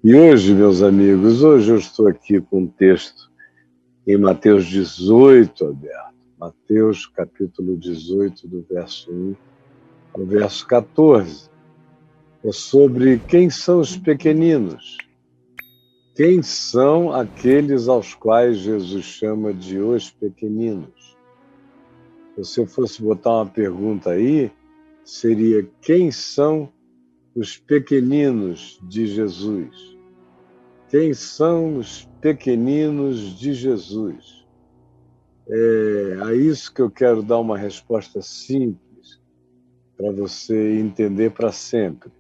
E hoje, meus amigos, hoje eu estou aqui com um texto em Mateus 18, Alberto. Mateus, capítulo 18, do verso 1 ao verso 14. É sobre quem são os pequeninos. Quem são aqueles aos quais Jesus chama de os pequeninos? Se você fosse botar uma pergunta aí, seria: quem são os pequeninos de Jesus? Quem são os pequeninos de Jesus? É a isso que eu quero dar uma resposta simples para você entender para sempre.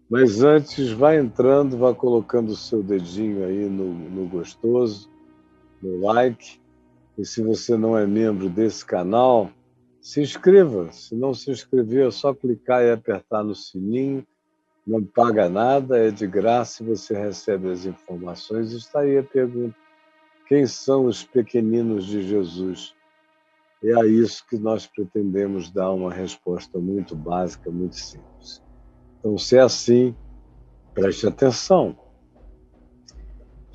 Mas antes, vai entrando, vai colocando o seu dedinho aí no gostoso, no like. E se você não é membro desse canal, se inscreva. Se não se inscrever, é só clicar e apertar no sininho. Não paga nada, é de graça e você recebe as informações. Está aí a pergunta: quem são os pequeninos de Jesus? É a isso que nós pretendemos dar uma resposta muito básica, muito simples. Então, se é assim, preste atenção.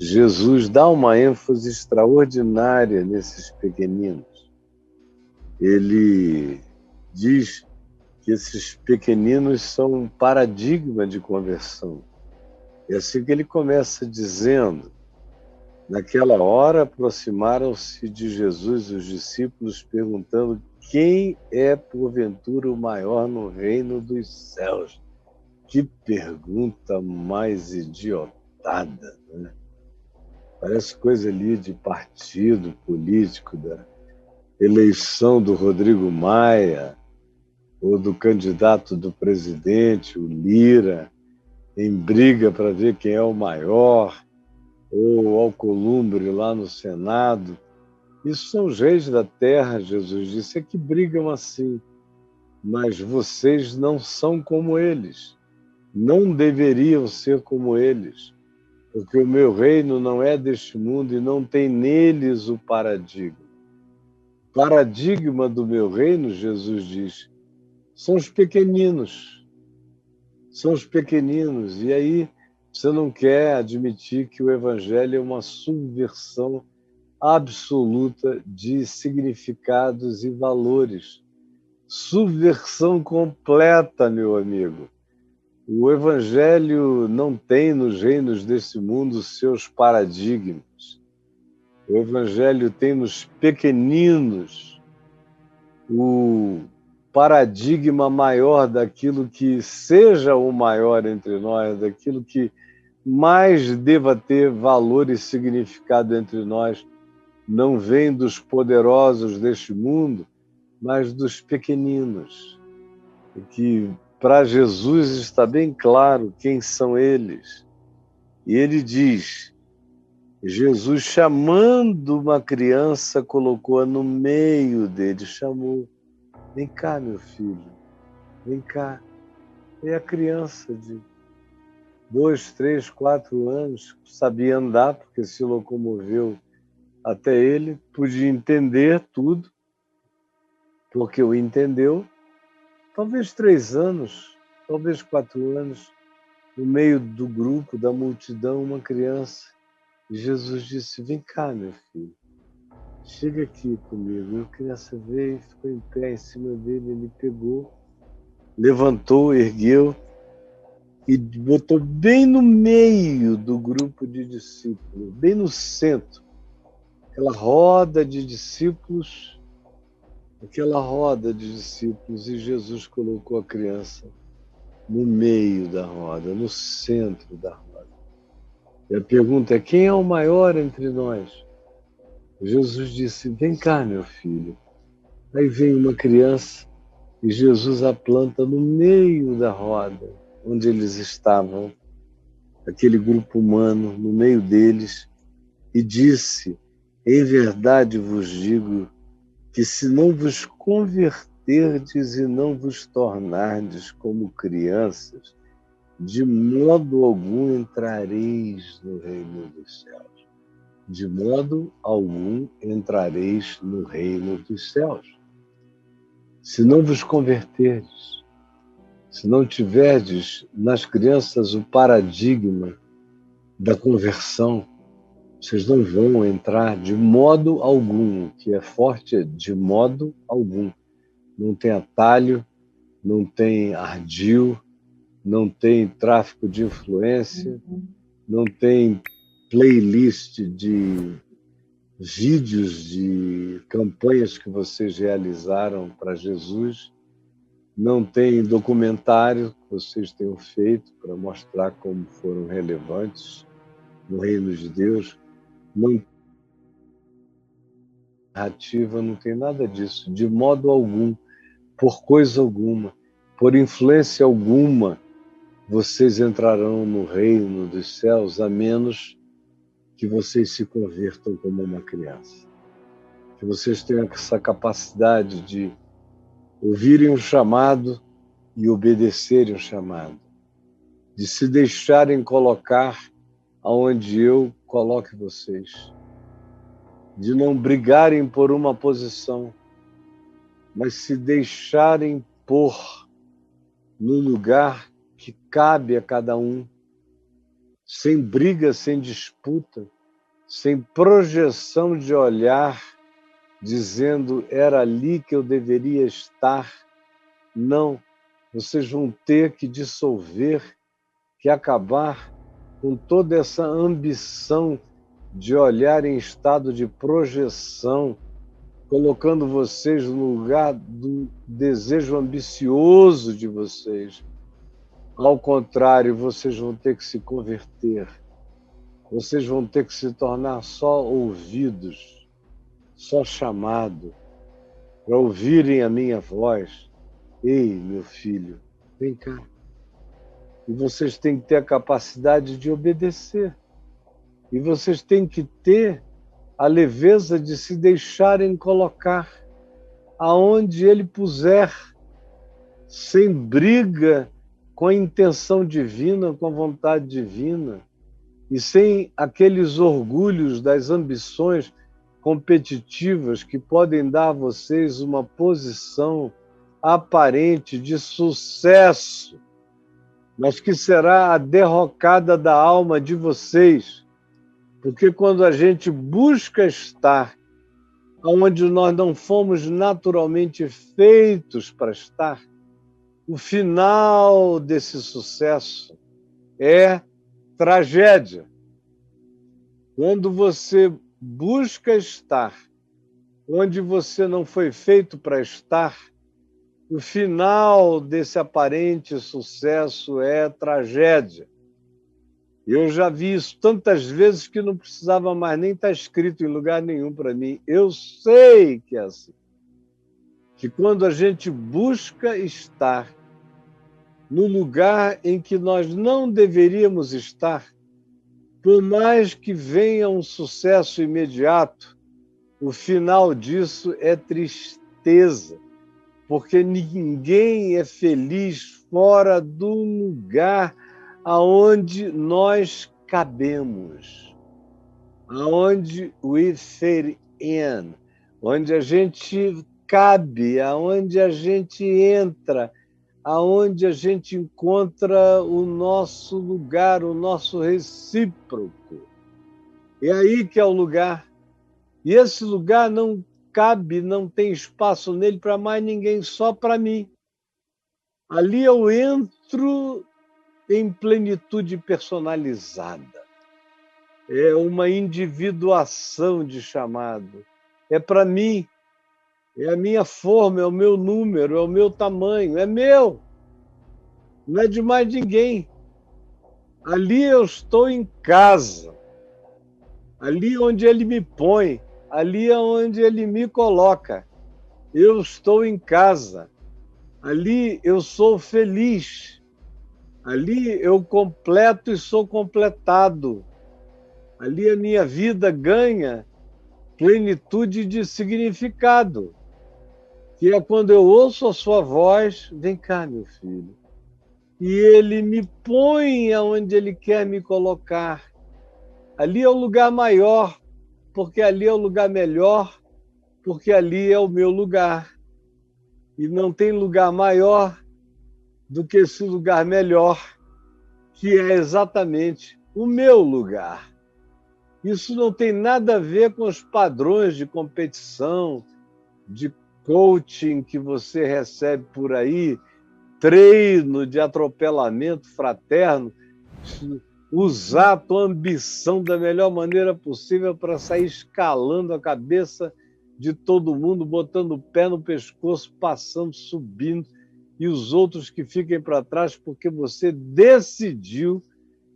Jesus dá uma ênfase extraordinária nesses pequeninos. Ele diz que esses pequeninos são um paradigma de conversão. É assim que ele começa dizendo: naquela hora aproximaram-se de Jesus os discípulos, perguntando: quem é porventura o maior no reino dos céus? Que pergunta mais idiotada, né? Parece coisa ali de partido político, da eleição do Rodrigo Maia, ou do candidato do presidente, o Lira, em briga para ver quem é o maior, ou o Alcolumbre lá no Senado. Isso são os reis da terra, Jesus disse, é que brigam assim, mas vocês não são como eles, não deveriam ser como eles, porque o meu reino não é deste mundo e não tem neles o paradigma. O paradigma do meu reino, Jesus diz, são os pequeninos. São os pequeninos. E aí você não quer admitir que o Evangelho é uma subversão absoluta de significados e valores. Subversão completa, meu amigo. O Evangelho não tem nos reinos desse mundo seus paradigmas. O Evangelho tem nos pequeninos o paradigma maior daquilo que seja o maior entre nós, daquilo que mais deva ter valor e significado entre nós. Não vem dos poderosos deste mundo, mas dos pequeninos. E que para Jesus está bem claro quem são eles. E ele diz, Jesus chamando uma criança, colocou-a no meio dele, chamou: vem cá, meu filho, vem cá. E a criança de 2, 3, 4 anos sabia andar, porque se locomoveu até ele, podia entender tudo, porque o entendeu. Talvez 3 anos, talvez 4 anos, no meio do grupo, da multidão, uma criança. E Jesus disse: vem cá, meu filho, chega aqui comigo. E a criança veio, ficou em pé em cima dele, ele pegou, levantou, ergueu e botou bem no meio do grupo de discípulos, bem no centro. Aquela roda de discípulos, e Jesus colocou a criança no meio da roda, no centro da roda. E a pergunta é: quem é o maior entre nós? Jesus disse: vem cá, meu filho. Aí vem uma criança e Jesus a planta no meio da roda, onde eles estavam, aquele grupo humano, no meio deles, e disse: em verdade vos digo que se não vos converterdes e não vos tornardes como crianças, de modo algum entrareis no reino dos céus. De modo algum entrareis no reino dos céus. Se não vos converterdes, se não tiverdes nas crianças o paradigma da conversão, vocês não vão entrar de modo algum. O que é forte é de modo algum. Não tem atalho, não tem ardil, não tem tráfico de influência, não tem playlist de vídeos de campanhas que vocês realizaram para Jesus, não tem documentário que vocês tenham feito para mostrar como foram relevantes no reino de Deus, não tem narrativa, não tem nada disso, de modo algum, por coisa alguma, por influência alguma, vocês entrarão no reino dos céus, a menos que vocês se convertam como uma criança. Que vocês tenham essa capacidade de ouvirem o chamado e obedecerem o chamado, de se deixarem colocar aonde eu coloque vocês, de não brigarem por uma posição, mas se deixarem pôr no lugar que cabe a cada um, sem briga, sem disputa, sem projeção de olhar, dizendo era ali que eu deveria estar. Não, vocês vão ter que dissolver, que acabar com toda essa ambição de olhar em estado de projeção, colocando vocês no lugar do desejo ambicioso de vocês. Ao contrário, vocês vão ter que se converter. Vocês vão ter que se tornar só ouvidos, só chamado, para ouvirem a minha voz. Ei, meu filho, vem cá. E vocês têm que ter a capacidade de obedecer. E vocês têm que ter a leveza de se deixarem colocar aonde ele puser, sem briga com a intenção divina, com a vontade divina, e sem aqueles orgulhos das ambições competitivas que podem dar a vocês uma posição aparente de sucesso, mas que será a derrocada da alma de vocês. Porque quando a gente busca estar onde nós não fomos naturalmente feitos para estar, o final desse sucesso é tragédia. Quando você busca estar onde você não foi feito para estar, o final desse aparente sucesso é tragédia. Eu já vi isso tantas vezes que não precisava mais nem estar escrito em lugar nenhum para mim. Eu sei que é assim. Que quando a gente busca estar no lugar em que nós não deveríamos estar, por mais que venha um sucesso imediato, o final disso é tristeza, porque ninguém é feliz fora do lugar aonde nós cabemos, aonde we fit in, onde a gente cabe, aonde a gente entra, aonde a gente encontra o nosso lugar, o nosso recíproco. É aí que é o lugar. E esse lugar não cabe, não tem espaço nele para mais ninguém, só para mim. Ali eu entro em plenitude personalizada. É uma individuação de chamado. É para mim. É a minha forma, é o meu número, é o meu tamanho, é meu. Não é de mais ninguém. Ali eu estou em casa. Ali onde ele me põe, ali é onde ele me coloca. Eu estou em casa. Ali eu sou feliz. Ali eu completo e sou completado. Ali a minha vida ganha plenitude de significado, que é quando eu ouço a sua voz, vem cá, meu filho, e ele me põe aonde ele quer me colocar. Ali é o lugar maior, porque ali é o lugar melhor, porque ali é o meu lugar. E não tem lugar maior do que esse lugar melhor, que é exatamente o meu lugar. Isso não tem nada a ver com os padrões de competição, de coaching que você recebe por aí, treino de atropelamento fraterno, usar a tua ambição da melhor maneira possível para sair escalando a cabeça de todo mundo, botando o pé no pescoço, passando, subindo, e os outros que fiquem para trás porque você decidiu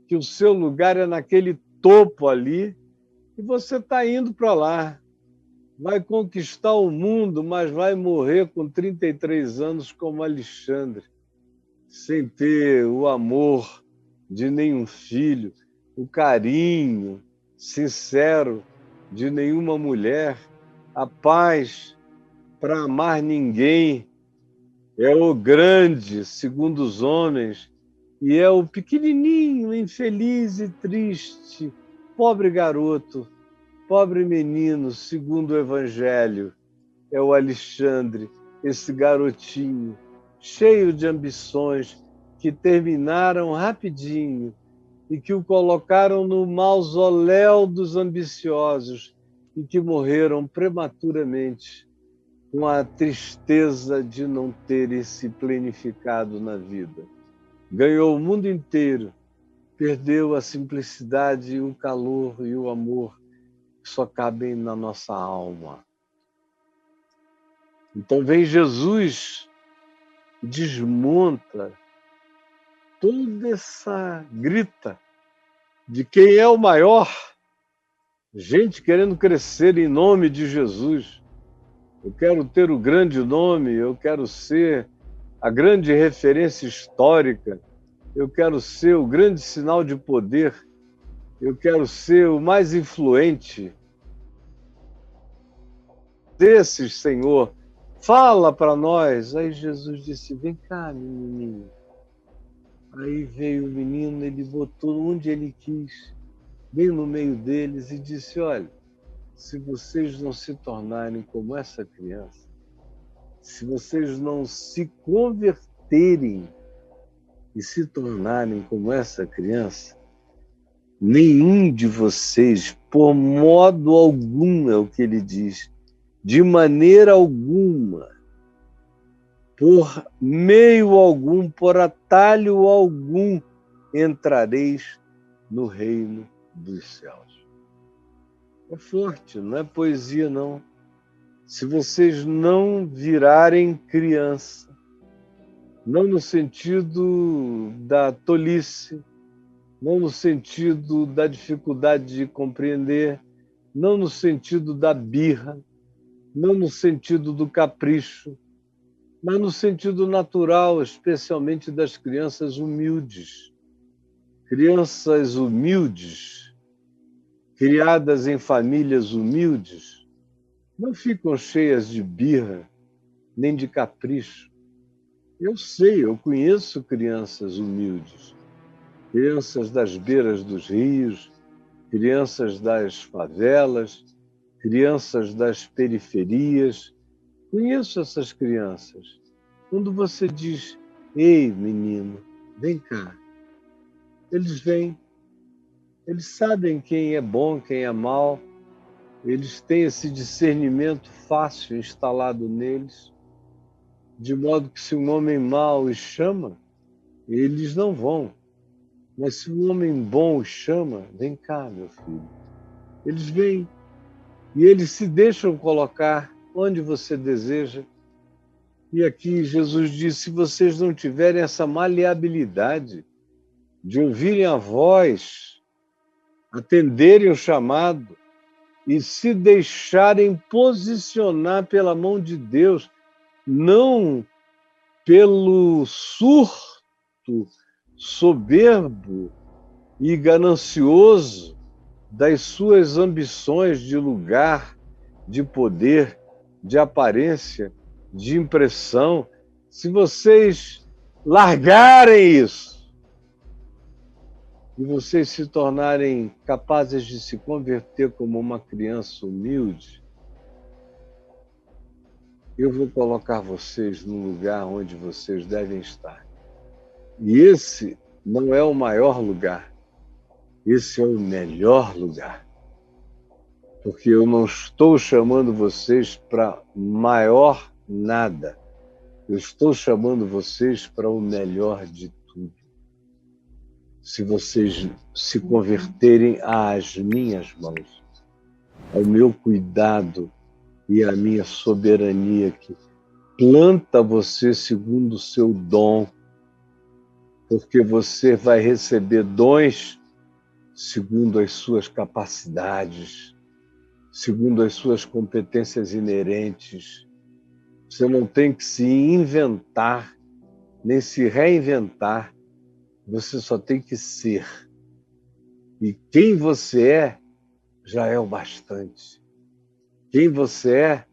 que o seu lugar é naquele topo ali e você está indo para lá. Vai conquistar o mundo, mas vai morrer com 33 anos como Alexandre, sem ter o amor de nenhum filho, o carinho sincero de nenhuma mulher, a paz para amar ninguém. É o grande, segundo os homens, e é o pequenininho, infeliz e triste, pobre garoto, pobre menino, segundo o Evangelho. É o Alexandre, esse garotinho, cheio de ambições, que terminaram rapidinho e que o colocaram no mausoléu dos ambiciosos e que morreram prematuramente, com a tristeza de não ter se planificado na vida. Ganhou o mundo inteiro, perdeu a simplicidade, o calor e o amor que só cabem na nossa alma. Então vem Jesus, desmonta toda essa grita de quem é o maior, gente querendo crescer em nome de Jesus. Eu quero ter o grande nome, eu quero ser a grande referência histórica, eu quero ser o grande sinal de poder, eu quero ser o mais influente. Desses, Senhor, fala para nós. Aí Jesus disse, vem cá, menininho. Aí veio o menino, ele botou onde ele quis, bem no meio deles, e disse, olha, se vocês não se tornarem como essa criança, se vocês não se converterem e se tornarem como essa criança, nenhum de vocês, por modo algum, é o que ele diz, de maneira alguma, por meio algum, por atalho algum, entrareis no reino dos céus. É forte, não é poesia, não. Se vocês não virarem criança, não no sentido da tolice, não no sentido da dificuldade de compreender, não no sentido da birra, não no sentido do capricho, mas no sentido natural, especialmente das crianças humildes. Crianças humildes, criadas em famílias humildes, não ficam cheias de birra, nem de capricho. Eu sei, eu conheço crianças humildes, crianças das beiras dos rios, crianças das favelas, crianças das periferias. Conheço essas crianças. Quando você diz, ei, menino, vem cá, eles vêm. Eles sabem quem é bom, quem é mal. Eles têm esse discernimento fácil instalado neles, de modo que se um homem mau os chama, eles não vão. Mas se um homem bom os chama, vem cá, meu filho. Eles vêm e eles se deixam colocar onde você deseja. E aqui Jesus disse, se vocês não tiverem essa maleabilidade de ouvirem a voz, atenderem o chamado e se deixarem posicionar pela mão de Deus, não pelo surto soberbo e ganancioso das suas ambições de lugar, de poder, de aparência, de impressão. Se vocês largarem isso e vocês se tornarem capazes de se converter como uma criança humilde, eu vou colocar vocês no lugar onde vocês devem estar. E esse não é o maior lugar. Esse é o melhor lugar. Porque eu não estou chamando vocês para maior nada. Eu estou chamando vocês para o melhor de tudo. Se vocês se converterem às minhas mãos, ao meu cuidado e à minha soberania que planta você segundo o seu dom, porque você vai receber dons segundo as suas capacidades, segundo as suas competências inerentes. Você não tem que se inventar, nem se reinventar. Você só tem que ser. E quem você é, já é o bastante. Quem você é,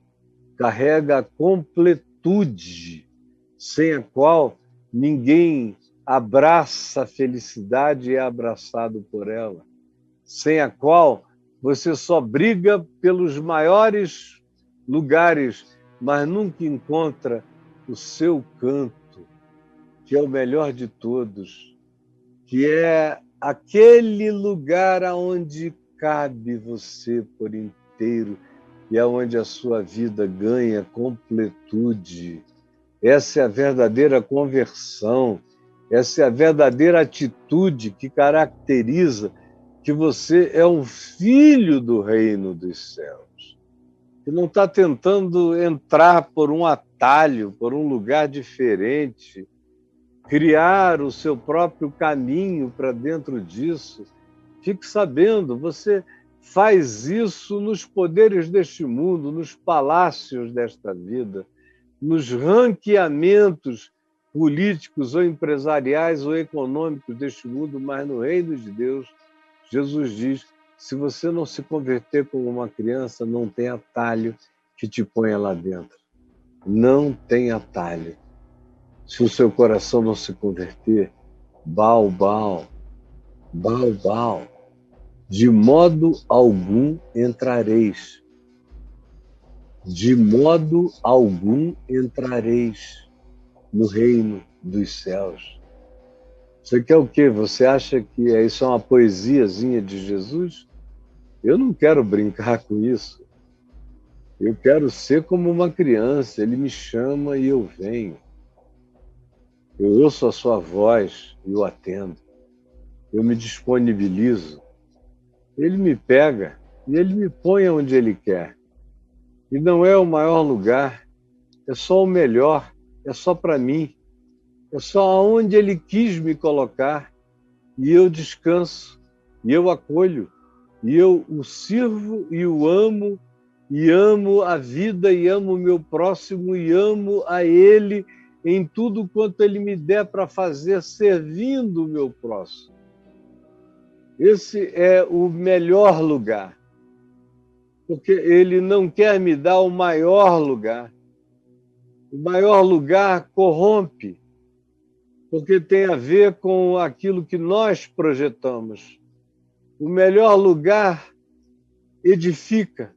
carrega a completude, sem a qual ninguém abraça a felicidade e é abraçado por ela. Sem a qual você só briga pelos maiores lugares, mas nunca encontra o seu canto, que é o melhor de todos, que é aquele lugar aonde cabe você por inteiro e aonde a sua vida ganha completude. Essa é a verdadeira conversão, essa é a verdadeira atitude que caracteriza que você é um filho do reino dos céus, que não está tentando entrar por um atalho, por um lugar diferente, criar o seu próprio caminho para dentro disso. Fique sabendo, você faz isso nos poderes deste mundo, nos palácios desta vida, nos ranqueamentos políticos ou empresariais ou econômicos deste mundo, mas no reino de Deus, Jesus diz, se você não se converter como uma criança, não tem atalho que te ponha lá dentro. Não tem atalho. Se o seu coração não se converter, bau, bau, bau, bau, de modo algum entrareis. De modo algum entrareis no reino dos céus. Você quer o quê? Você acha que isso é uma poesiazinha de Jesus? Eu não quero brincar com isso. Eu quero ser como uma criança. Ele me chama e eu venho. Eu ouço a sua voz e eu atendo. Eu me disponibilizo. Ele me pega e ele me põe onde ele quer. E não é o maior lugar, é só o melhor, é só para mim. É só onde ele quis me colocar. E eu descanso, e eu acolho, e eu o sirvo e o amo, e amo a vida, e amo o meu próximo, e amo a ele em tudo quanto ele me der para fazer, servindo o meu próximo. Esse é o melhor lugar, porque ele não quer me dar o maior lugar. O maior lugar corrompe, porque tem a ver com aquilo que nós projetamos. O melhor lugar edifica.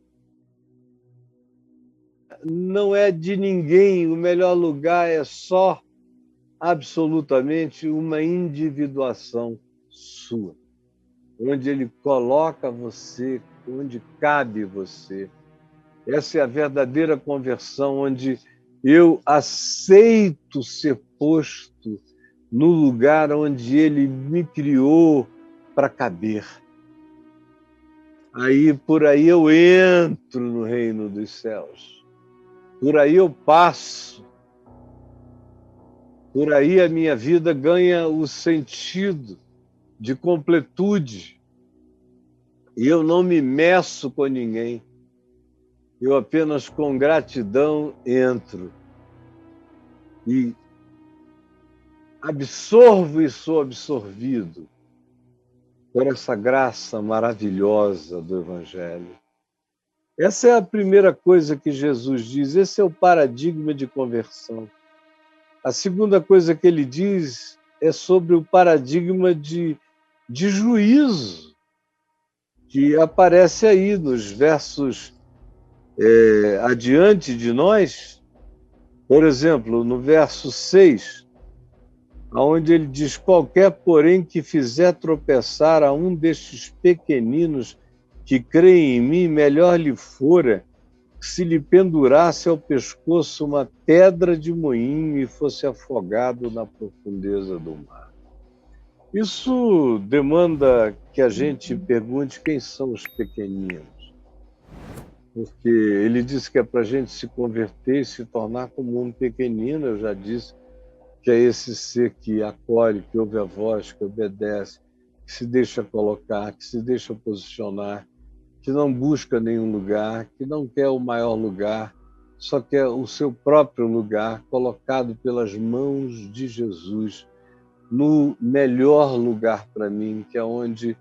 Não é de ninguém, o melhor lugar é só, absolutamente, uma individuação sua, onde ele coloca você, onde cabe você. Essa é a verdadeira conversão, onde eu aceito ser posto no lugar onde ele me criou para caber. Aí, por aí eu entro no reino dos céus. Por aí eu passo. Por aí a minha vida ganha o sentido de completude. E eu não me meço com ninguém. Eu apenas com gratidão entro. E absorvo e sou absorvido por essa graça maravilhosa do Evangelho. Essa é a primeira coisa que Jesus diz, esse é o paradigma de conversão. A segunda coisa que ele diz é sobre o paradigma de juízo, que aparece aí nos versos adiante de nós. Por exemplo, no verso 6, onde ele diz: qualquer, porém, que fizer tropeçar a um destes pequeninos que creem em mim, melhor lhe fora se lhe pendurasse ao pescoço uma pedra de moinho e fosse afogado na profundeza do mar. Isso demanda que a gente pergunte quem são os pequeninos, porque ele disse que é para a gente se converter e se tornar como um pequenino. Eu já disse que é esse ser que acolhe, que ouve a voz, que obedece, que se deixa colocar, que se deixa posicionar, que não busca nenhum lugar, que não quer o maior lugar, só quer o seu próprio lugar, colocado pelas mãos de Jesus, no melhor lugar para mim, que é onde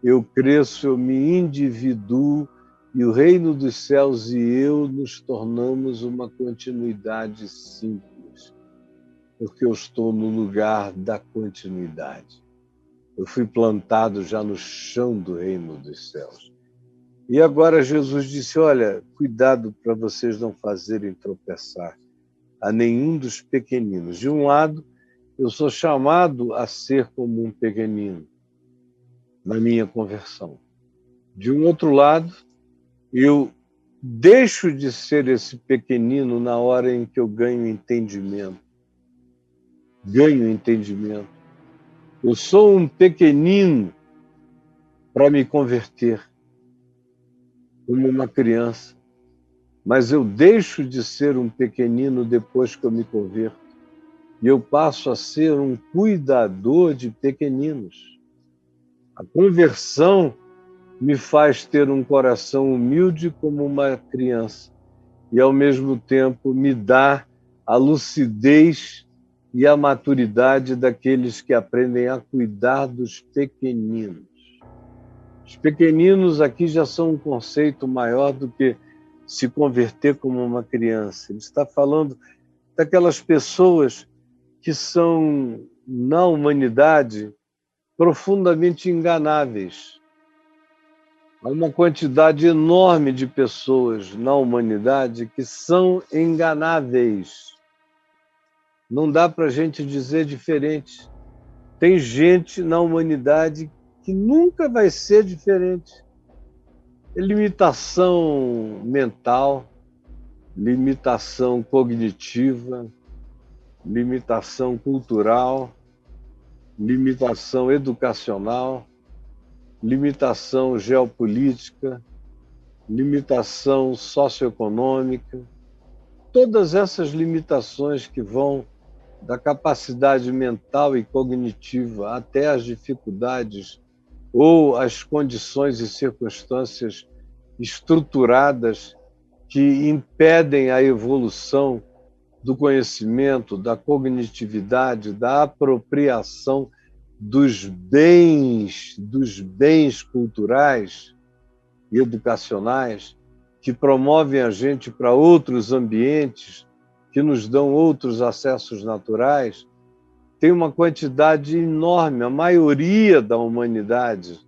eu cresço, eu me individuo, e o reino dos céus e eu nos tornamos uma continuidade simples, porque eu estou no lugar da continuidade. Eu fui plantado já no chão do reino dos céus. E agora Jesus disse: olha, cuidado para vocês não fazerem tropeçar a nenhum dos pequeninos. De um lado, eu sou chamado a ser como um pequenino na minha conversão. De um outro lado, eu deixo de ser esse pequenino na hora em que eu ganho entendimento. Ganho entendimento. Eu sou um pequenino para me converter, como uma criança. Mas eu deixo de ser um pequenino depois que eu me converto. E eu passo a ser um cuidador de pequeninos. A conversão me faz ter um coração humilde como uma criança e, ao mesmo tempo, me dá a lucidez e a maturidade daqueles que aprendem a cuidar dos pequeninos. Os pequeninos aqui já são um conceito maior do que se converter como uma criança. Ele está falando daquelas pessoas que são, na humanidade, profundamente enganáveis. Há uma quantidade enorme de pessoas na humanidade que são enganáveis. Não dá para a gente dizer diferente. Tem gente na humanidade que nunca vai ser diferente. É limitação mental, limitação cognitiva, limitação cultural, limitação educacional, limitação geopolítica, limitação socioeconômica, todas essas limitações que vão da capacidade mental e cognitiva até as dificuldades ou as condições e circunstâncias estruturadas que impedem a evolução do conhecimento, da cognitividade, da apropriação dos bens culturais e educacionais que promovem a gente para outros ambientes, que nos dão outros acessos naturais. Tem uma quantidade enorme, a maioria da humanidade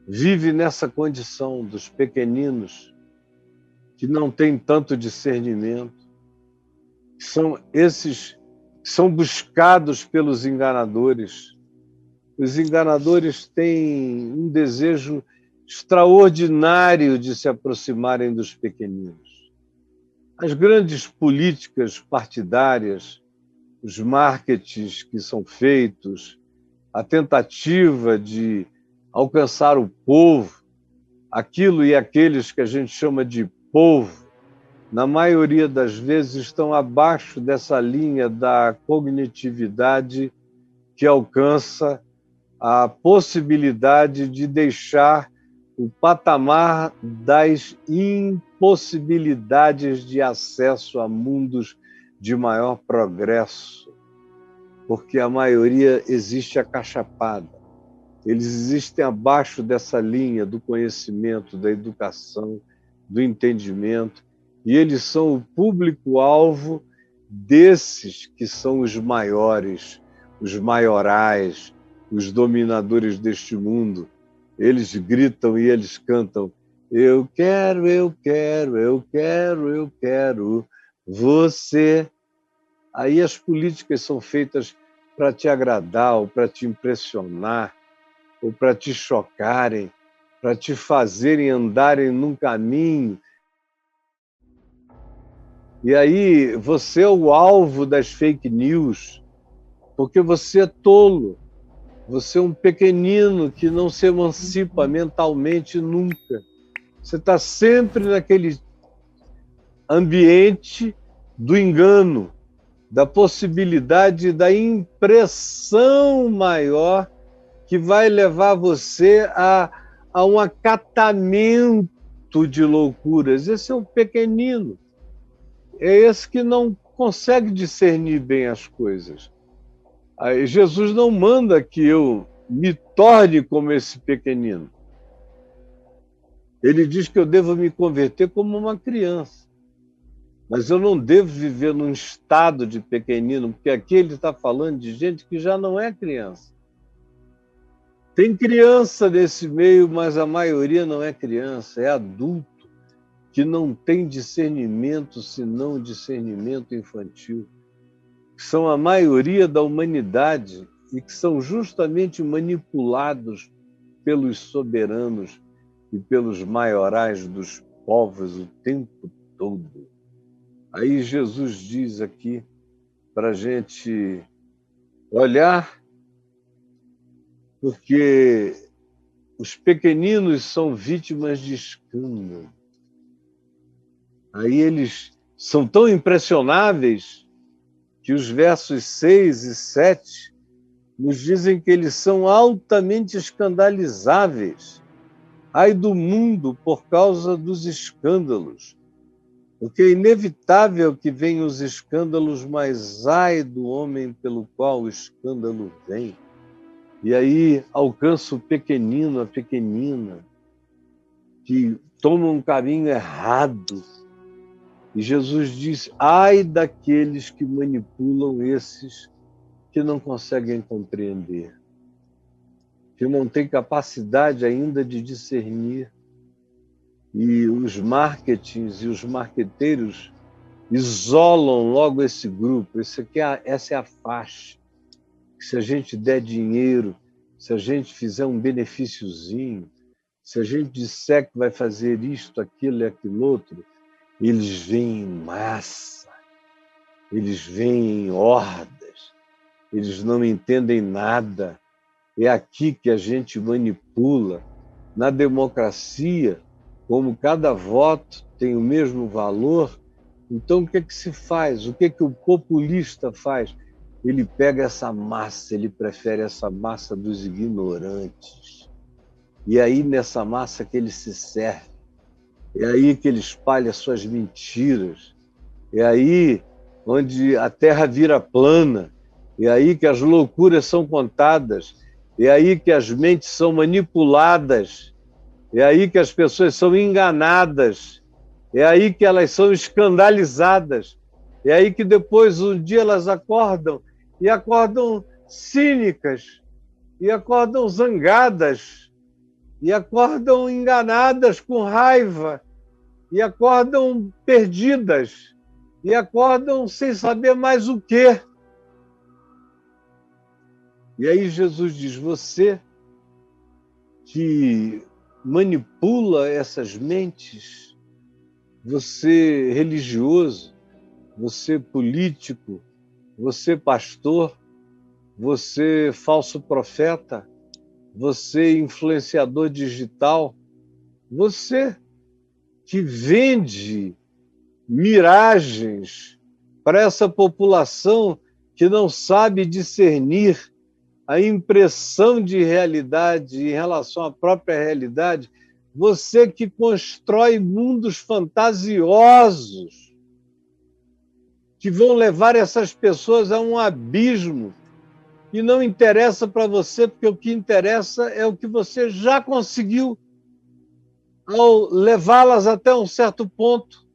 vive nessa condição dos pequeninos que não têm tanto discernimento. São esses que são buscados pelos enganadores. Os enganadores têm um desejo extraordinário de se aproximarem dos pequeninos. As grandes políticas partidárias, os marketings que são feitos, a tentativa de alcançar o povo, aquilo e aqueles que a gente chama de povo, na maioria das vezes estão abaixo dessa linha da cognitividade que alcança a possibilidade de deixar o patamar das impossibilidades de acesso a mundos de maior progresso, porque a maioria existe acachapada. Eles existem abaixo dessa linha do conhecimento, da educação, do entendimento, e eles são o público-alvo desses que são os maiores, os maiorais, os dominadores deste mundo. Eles gritam e eles cantam: eu quero, eu quero, eu quero, eu quero você. Aí as políticas são feitas para te agradar, ou para te impressionar, ou para te chocarem, para te fazerem andarem num caminho. E aí você é o alvo das fake news, porque você é tolo, você é um pequenino que não se emancipa mentalmente nunca. Você está sempre naquele ambiente do engano, da possibilidade da impressão maior que vai levar você a um acatamento de loucuras. Esse é um pequenino. É esse que não consegue discernir bem as coisas. Aí Jesus não manda que eu me torne como esse pequenino. Ele diz que eu devo me converter como uma criança. Mas eu não devo viver num estado de pequenino, porque aqui ele está falando de gente que já não é criança. Tem criança nesse meio, mas a maioria não é criança, é adulto, que não tem discernimento senão discernimento infantil. Que são a maioria da humanidade e que são justamente manipulados pelos soberanos e pelos maiorais dos povos o tempo todo. Aí Jesus diz aqui para a gente olhar, porque os pequeninos são vítimas de escândalo. Aí eles são tão impressionáveis que os versos 6 e 7 nos dizem que eles são altamente escandalizáveis. Ai do mundo por causa dos escândalos, porque é inevitável que venham os escândalos, mas ai do homem pelo qual o escândalo vem. E aí alcança o pequenino, a pequenina, que toma um caminho errado. E Jesus diz, ai daqueles que manipulam esses que não conseguem compreender, que não têm capacidade ainda de discernir. E os marketings e os marqueteiros isolam logo esse grupo. Essa é a faixa. Se a gente der dinheiro, se a gente fizer um benefíciozinho, se a gente disser que vai fazer isto, aquilo e aquilo outro, eles vêm em massa, eles vêm em hordas, eles não entendem nada. É aqui que a gente manipula. Na democracia, como cada voto tem o mesmo valor, então o que é que se faz? O que é que o populista faz? Ele pega essa massa, ele prefere essa massa dos ignorantes. E aí nessa massa que ele se serve, é aí que ele espalha suas mentiras, é aí onde a terra vira plana, é aí que as loucuras são contadas, é aí que as mentes são manipuladas, é aí que as pessoas são enganadas, é aí que elas são escandalizadas, é aí que depois um dia elas acordam, e acordam cínicas, e acordam zangadas, e acordam enganadas com raiva, e acordam perdidas, e acordam sem saber mais o quê. E aí Jesus diz, você que manipula essas mentes, você religioso, você político, você pastor, você falso profeta, você influenciador digital, você que vende miragens para essa população que não sabe discernir a impressão de realidade em relação à própria realidade, você que constrói mundos fantasiosos que vão levar essas pessoas a um abismo e não interessa para você, porque o que interessa é o que você já conseguiu ao levá-las até um certo ponto,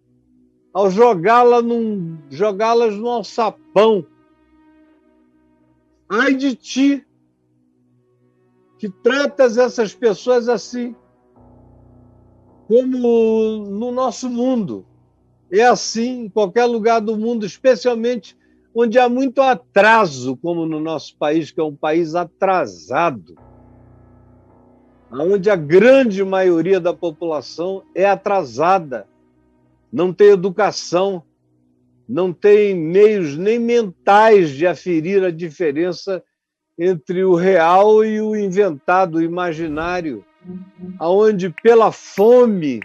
ao jogá-las num alçapão. Ai de ti, que tratas essas pessoas assim, como no nosso mundo. É assim em qualquer lugar do mundo, especialmente onde há muito atraso, como no nosso país, que é um país atrasado, onde a grande maioria da população é atrasada, não tem educação, não tem meios nem mentais de aferir a diferença entre o real e o inventado, o imaginário, aonde pela fome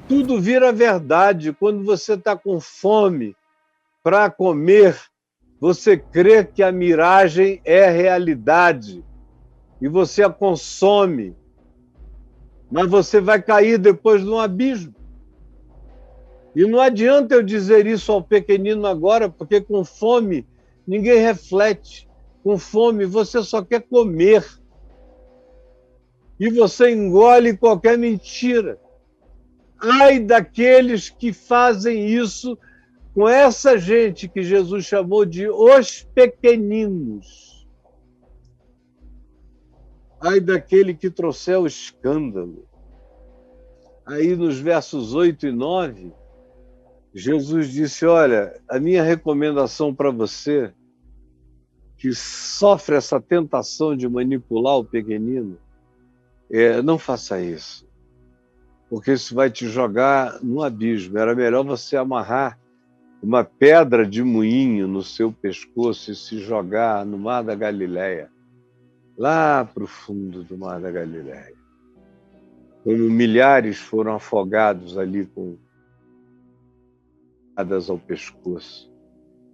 tudo vira verdade. Quando você está com fome para comer, você crê que a miragem é realidade e você a consome, mas você vai cair depois num abismo. E não adianta eu dizer isso ao pequenino agora, porque com fome ninguém reflete. Com fome você só quer comer. E você engole qualquer mentira. Ai daqueles que fazem isso com essa gente que Jesus chamou de os pequeninos. Ai daquele que trouxer o escândalo. Aí nos versos 8 e 9, Jesus disse, olha, a minha recomendação para você, que sofre essa tentação de manipular o pequenino, não faça isso, porque isso vai te jogar no abismo. Era melhor você amarrar uma pedra de moinho no seu pescoço e se jogar no Mar da Galileia, lá para o fundo do Mar da Galileia. Como milhares foram afogados ali com pedradas ao pescoço.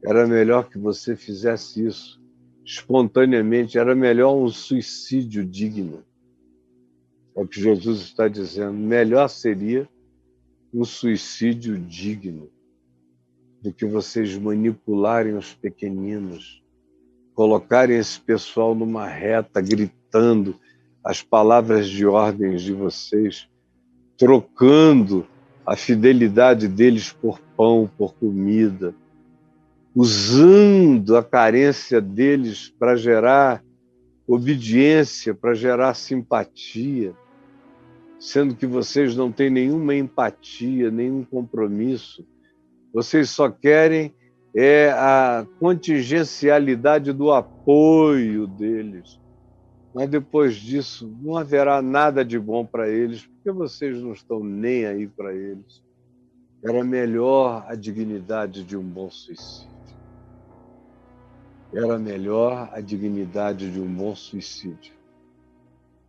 Era melhor que você fizesse isso espontaneamente, era melhor um suicídio digno. É o que Jesus está dizendo. Melhor seria um suicídio digno do que vocês manipularem os pequeninos, colocarem esse pessoal numa reta, gritando as palavras de ordens de vocês, trocando a fidelidade deles por pão, por comida, usando a carência deles para gerar obediência, para gerar simpatia, sendo que vocês não têm nenhuma empatia, nenhum compromisso. Vocês só querem a contingencialidade do apoio deles. Mas depois disso, não haverá nada de bom para eles, porque vocês não estão nem aí para eles. Era melhor a dignidade de um bom suicídio. Era melhor a dignidade de um bom suicídio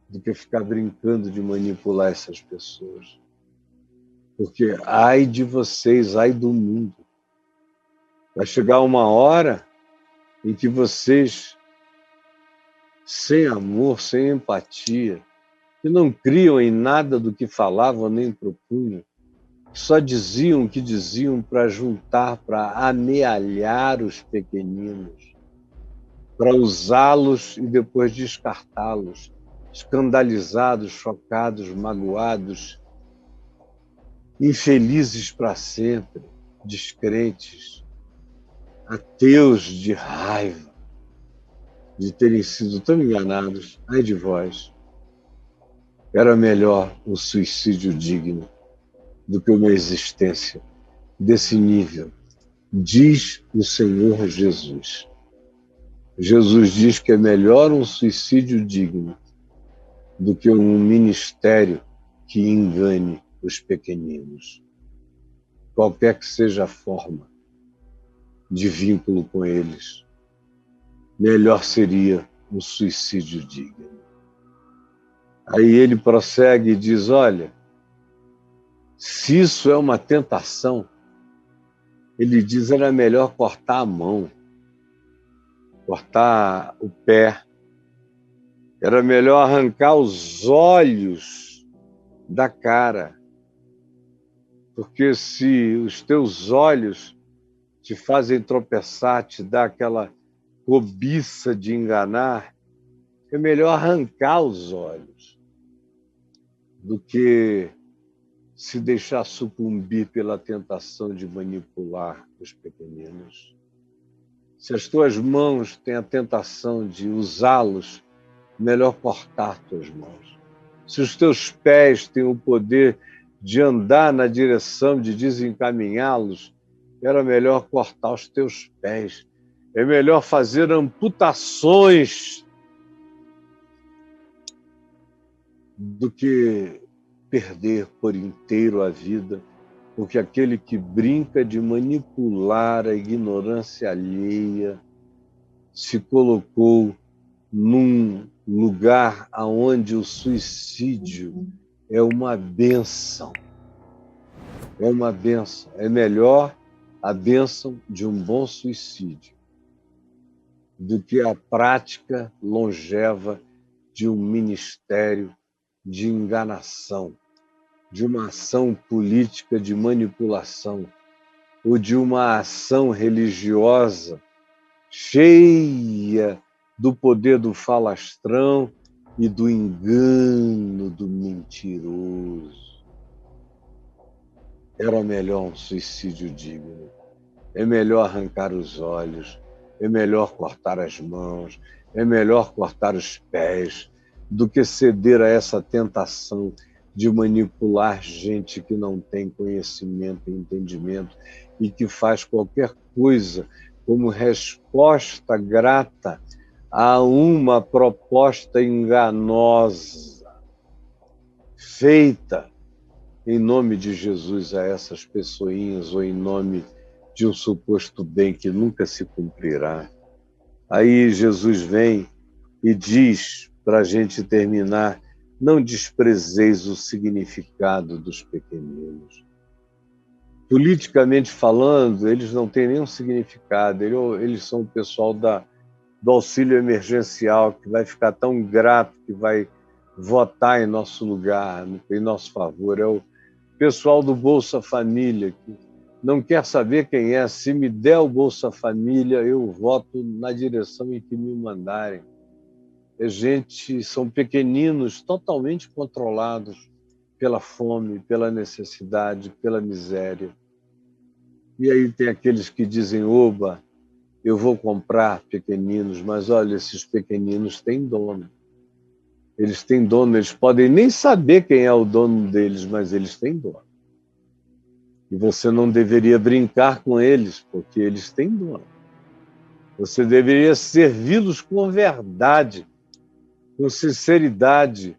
do que ficar brincando de manipular essas pessoas. Porque ai de vocês, ai do mundo. Vai chegar uma hora em que vocês, sem amor, sem empatia, que não criam em nada do que falavam nem propunham, só diziam o que diziam para juntar, para amealhar os pequeninos, para usá-los e depois descartá-los, escandalizados, chocados, magoados, infelizes para sempre, descrentes, ateus de raiva de terem sido tão enganados. Ai de vós, era melhor um suicídio digno do que uma existência desse nível, diz o Senhor Jesus. Jesus diz que é melhor um suicídio digno do que um ministério que engane os pequeninos, qualquer que seja a forma de vínculo com eles. Melhor seria um suicídio digno. Aí ele prossegue e diz, olha, se isso é uma tentação, ele diz, era melhor cortar a mão, cortar o pé, era melhor arrancar os olhos da cara, porque se os teus olhos te fazem tropeçar, te dá aquela cobiça de enganar, é melhor arrancar os olhos do que se deixar sucumbir pela tentação de manipular os pequeninos. Se as tuas mãos têm a tentação de usá-los, melhor cortar tuas mãos. Se os teus pés têm o poder de andar na direção de desencaminhá-los, era melhor cortar os teus pés É melhor fazer amputações do que perder por inteiro a vida, porque aquele que brinca de manipular a ignorância alheia se colocou num lugar onde o suicídio é uma bênção. É uma bênção. É melhor a bênção de um bom suicídio do que a prática longeva de um ministério de enganação, de uma ação política de manipulação ou de uma ação religiosa cheia do poder do falastrão e do engano do mentiroso. Era melhor um suicídio digno. É melhor arrancar os olhos, é melhor cortar as mãos, é melhor cortar os pés, do que ceder a essa tentação de manipular gente que não tem conhecimento e entendimento e que faz qualquer coisa como resposta grata a uma proposta enganosa, feita em nome de Jesus a essas pessoinhas ou em nome de um suposto bem que nunca se cumprirá. Aí Jesus vem e diz, para a gente terminar, não desprezeis o significado dos pequeninos. Politicamente falando, eles não têm nenhum significado, eles são o pessoal do auxílio emergencial, que vai ficar tão grato que vai votar em nosso lugar, em nosso favor. É o pessoal do Bolsa Família, que não quer saber quem é. Se me der o Bolsa Família, eu voto na direção em que me mandarem. São pequeninos totalmente controlados pela fome, pela necessidade, pela miséria. E aí tem aqueles que dizem, oba, eu vou comprar pequeninos, mas olha, esses pequeninos têm dono. Eles têm dono, eles podem nem saber quem é o dono deles, mas eles têm dono. E você não deveria brincar com eles, porque eles têm dono. Você deveria servi-los com verdade, com sinceridade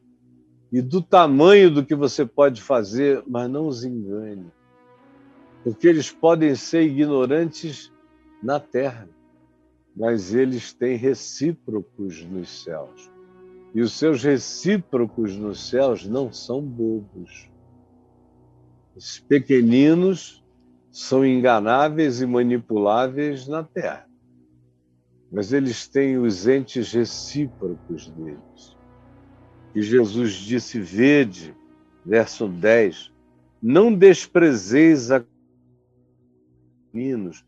e do tamanho do que você pode fazer, mas não os engane. Porque eles podem ser ignorantes na terra, mas eles têm recíprocos nos céus. E os seus recíprocos nos céus não são bobos. Os pequeninos são enganáveis e manipuláveis na terra, mas eles têm os entes recíprocos deles. E Jesus disse, vede, verso 10, não desprezeis a pequeninos,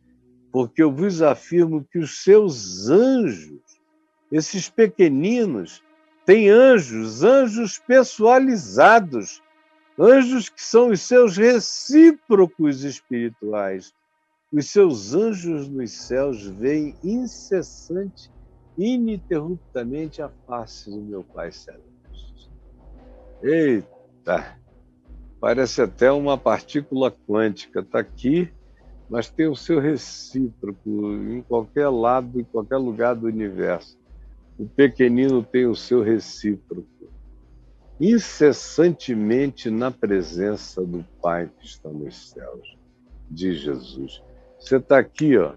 porque eu vos afirmo que os seus anjos, esses pequeninos, têm anjos pessoalizados, anjos que são os seus recíprocos espirituais. Os seus anjos nos céus veem incessante, ininterruptamente a face do meu Pai Celeste. Eita! Parece até uma partícula quântica. Está aqui, mas tem o seu recíproco em qualquer lado, em qualquer lugar do universo. O pequenino tem o seu recíproco, incessantemente na presença do Pai que está nos céus, de Jesus. Você está aqui, ó,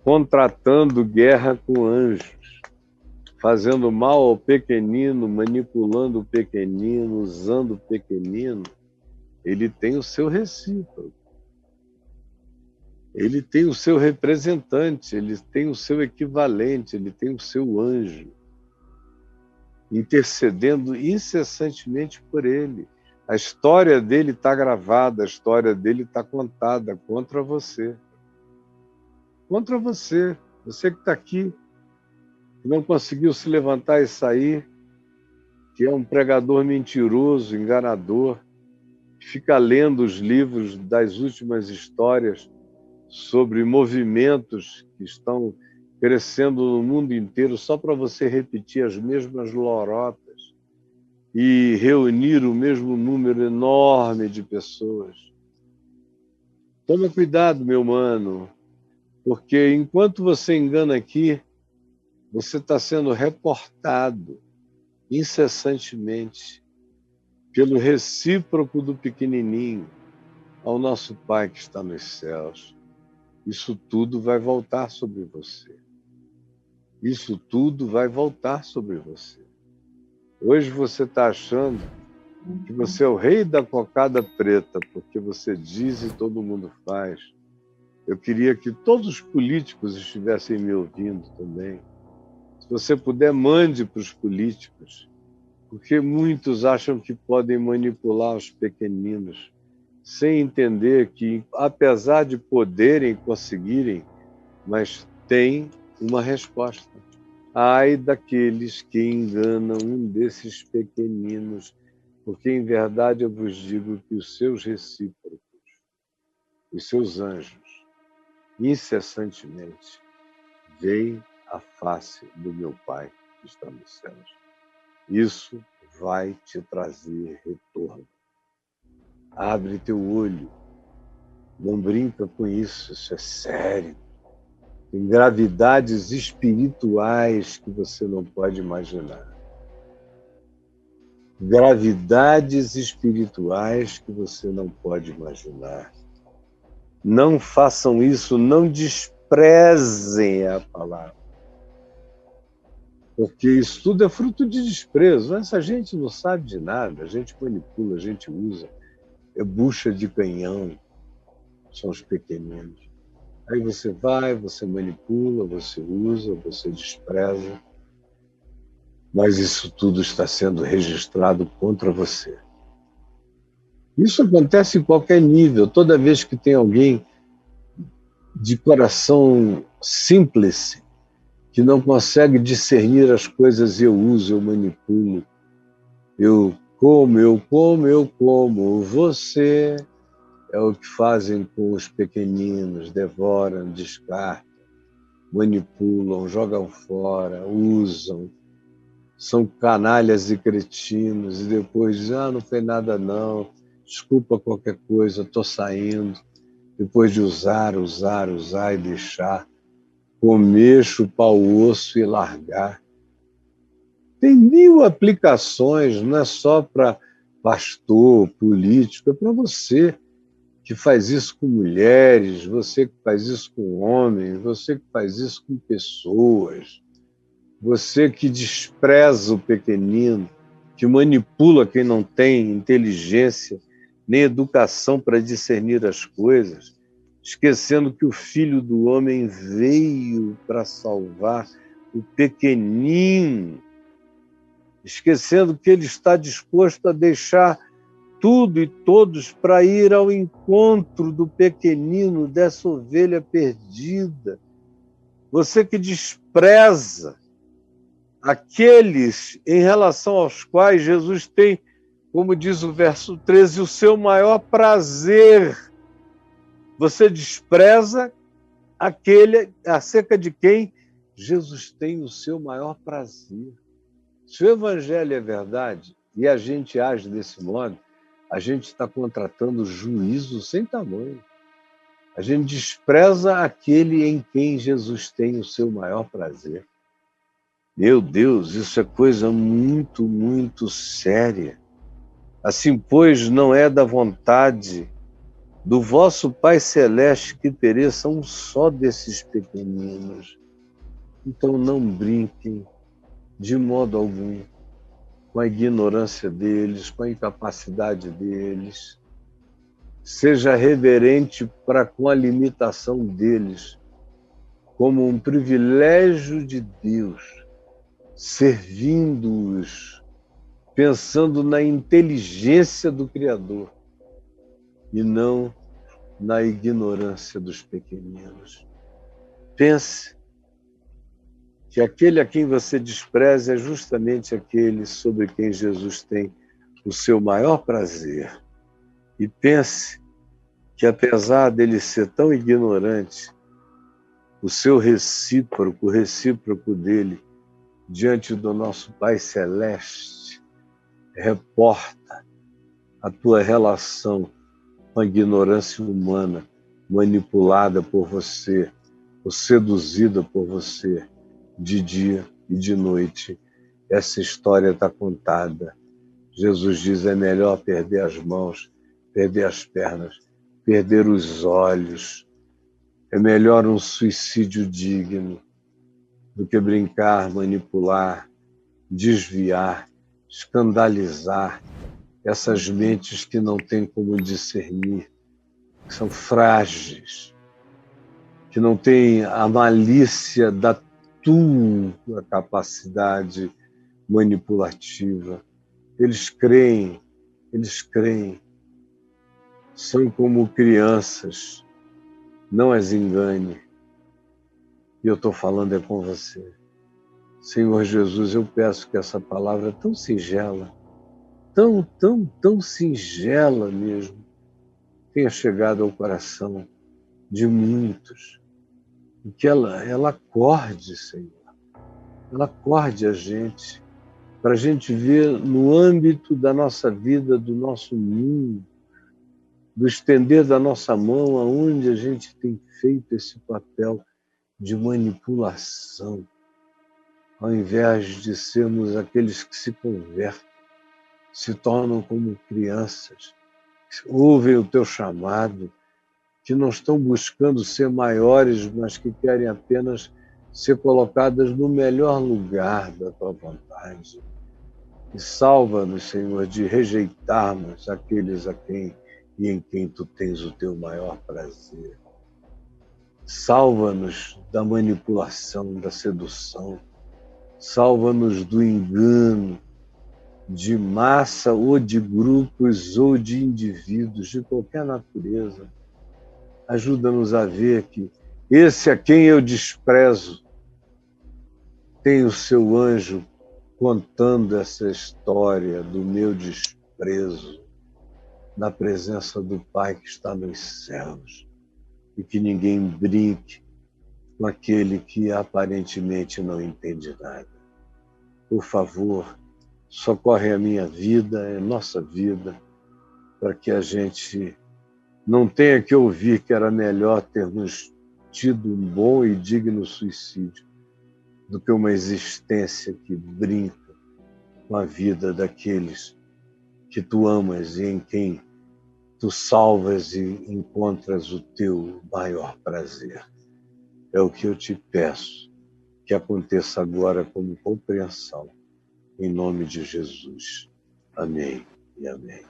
contratando guerra com anjos, fazendo mal ao pequenino, manipulando o pequenino, usando o pequenino. Ele tem o seu recíproco. Ele tem o seu representante, ele tem o seu equivalente, ele tem o seu anjo, intercedendo incessantemente por ele. A história dele está gravada, a história dele está contada contra você. Contra você, você que está aqui, que não conseguiu se levantar e sair, que é um pregador mentiroso, enganador, que fica lendo os livros das últimas histórias sobre movimentos que estão crescendo no mundo inteiro só para você repetir as mesmas lorotas e reunir o mesmo número enorme de pessoas. Toma cuidado, meu mano. Porque enquanto você engana aqui, você está sendo reportado incessantemente pelo recíproco do pequenininho ao nosso Pai que está nos céus. Isso tudo vai voltar sobre você. Isso tudo vai voltar sobre você. Hoje você está achando que você é o rei da cocada preta, porque você diz e todo mundo faz. Eu queria que todos os políticos estivessem me ouvindo também. Se você puder, mande para os políticos, porque muitos acham que podem manipular os pequeninos, sem entender que, apesar de poderem, conseguirem, mas tem uma resposta. Ai daqueles que enganam um desses pequeninos, porque em verdade eu vos digo que os seus recíprocos, os seus anjos, incessantemente, veem a face do meu Pai que está nos céus. Isso vai te trazer retorno. Abre teu olho. Não brinca com isso, isso é sério. Tem gravidades espirituais que você não pode imaginar. Gravidades espirituais que você não pode imaginar. Não façam isso, não desprezem a palavra. Porque isso tudo é fruto de desprezo. Essa gente não sabe de nada, a gente manipula, a gente usa. É bucha de canhão, são os pequeninos. Aí você vai, você manipula, você usa, você despreza. Mas isso tudo está sendo registrado contra você. Isso acontece em qualquer nível. Toda vez que tem alguém de coração simples, que não consegue discernir as coisas, eu uso, eu manipulo, eu como, você é o que fazem com os pequeninos, devoram, descartam, manipulam, jogam fora, usam, são canalhas e cretinos, e depois dizem, não foi nada não, desculpa qualquer coisa, estou saindo, depois de usar e deixar, comer, chupar o osso e largar. Tem 1000 aplicações, não é só para pastor, político, é para você que faz isso com mulheres, você que faz isso com homens, você que faz isso com pessoas, você que despreza o pequenino, que manipula quem não tem inteligência nem educação para discernir as coisas, esquecendo que o Filho do Homem veio para salvar o pequenino, esquecendo que ele está disposto a deixar tudo e todos para ir ao encontro do pequenino, dessa ovelha perdida. Você que despreza aqueles em relação aos quais Jesus tem, como diz o verso 13, o seu maior prazer. Você despreza aquele acerca de quem Jesus tem o seu maior prazer. Se o evangelho é verdade e a gente age desse modo, a gente está contratando juízo sem tamanho. A gente despreza aquele em quem Jesus tem o seu maior prazer. Meu Deus, isso é coisa muito, muito séria. Assim, pois, não é da vontade do vosso Pai Celeste que pereça um só desses pequeninos. Então não brinquem de modo algum com a ignorância deles, com a incapacidade deles. Seja reverente para com a limitação deles, como um privilégio de Deus, servindo-os, pensando na inteligência do Criador e não na ignorância dos pequeninos. Pense que aquele a quem você despreza é justamente aquele sobre quem Jesus tem o seu maior prazer. E pense que, apesar dele ser tão ignorante, o seu recíproco, o recíproco dele, diante do nosso Pai Celeste, reporta a tua relação com a ignorância humana manipulada por você, ou seduzida por você de dia e de noite. Essa história está contada. Jesus diz: é melhor perder as mãos, perder as pernas, perder os olhos. É melhor um suicídio digno do que brincar, manipular, desviar, escandalizar essas mentes que não têm como discernir, que são frágeis, que não têm a malícia da tua capacidade manipulativa. Eles creem, são como crianças, não as engane. E eu estou falando é com você. Senhor Jesus, eu peço que essa palavra tão singela, tão singela mesmo, tenha chegado ao coração de muitos. E que ela acorde, Senhor. Ela acorde a gente, para a gente ver no âmbito da nossa vida, do nosso mundo, do estender da nossa mão, aonde a gente tem feito esse papel de manipulação, ao invés de sermos aqueles que se convertem, se tornam como crianças, ouvem o teu chamado, que não estão buscando ser maiores, mas que querem apenas ser colocadas no melhor lugar da tua vontade. E salva-nos, Senhor, de rejeitarmos aqueles a quem e em quem tu tens o teu maior prazer. Salva-nos da manipulação, da sedução. Salva-nos do engano de massa ou de grupos ou de indivíduos de qualquer natureza. Ajuda-nos a ver que esse a quem eu desprezo tem o seu anjo contando essa história do meu desprezo na presença do Pai que está nos céus, e que ninguém brinque com aquele que aparentemente não entende nada. Por favor, socorre a minha vida, a nossa vida, para que a gente não tenha que ouvir que era melhor termos tido um bom e digno suicídio do que uma existência que brinca com a vida daqueles que tu amas e em quem tu salvas e encontras o teu maior prazer. É o que eu te peço, que aconteça agora como compreensão, em nome de Jesus. Amém e amém.